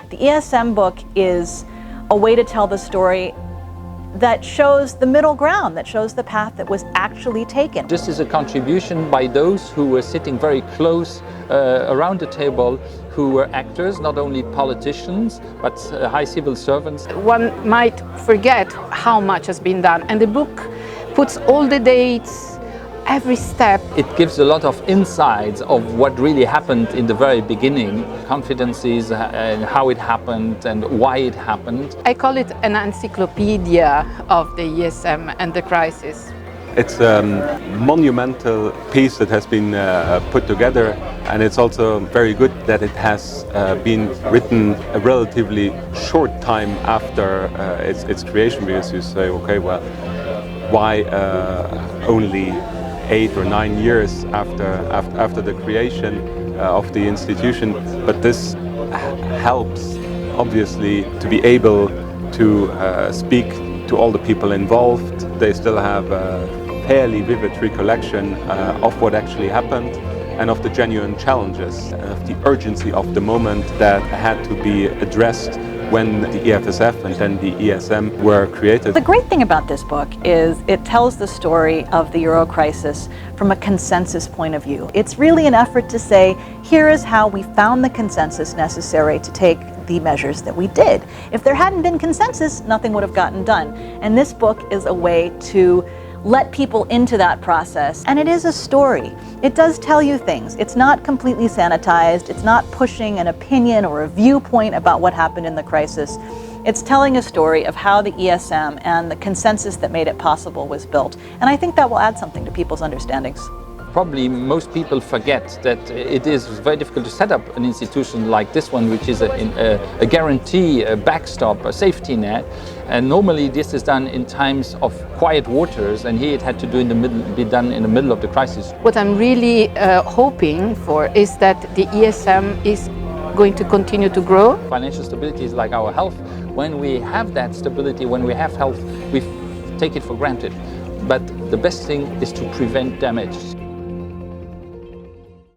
The ESM book is a way to tell the story that shows the middle ground, that shows the path that was actually taken. This is a contribution by those who were sitting very close around the table, who were actors, not only politicians, but high civil servants. One might forget how much has been done, and the book puts all the dates, every step. It gives a lot of insights of what really happened in the very beginning, confidences and how it happened and why it happened. I call it an encyclopedia of the ESM and the crisis. It's a monumental piece that has been put together, and it's also very good that it has been written a relatively short time after its creation, because you say, okay, well, why only 8 or 9 years after the creation of the institution? But this helps, obviously, to be able to speak to all the people involved. They still have a fairly vivid recollection of what actually happened and of the genuine challenges, of the urgency of the moment that had to be addressed when the EFSF and then the ESM were created. The great thing about this book is it tells the story of the Euro crisis from a consensus point of view. It's really an effort to say, here is how we found the consensus necessary to take the measures that we did. If there hadn't been consensus, nothing would have gotten done. And this book is a way to let people into that process. And it is a story. It does tell you things. It's not completely sanitized. It's not pushing an opinion or a viewpoint about what happened in the crisis. It's telling a story of how the ESM and the consensus that made it possible was built. And I think that will add something to people's understandings. Probably most people forget that it is very difficult to set up an institution like this one, which is a guarantee, a backstop, a safety net. And normally this is done in times of quiet waters, and here it had to be done in the middle of the crisis. What I'm really hoping for is that the ESM is going to continue to grow. Financial stability is like our health. When we have that stability, when we have health, we take it for granted. But the best thing is to prevent damage.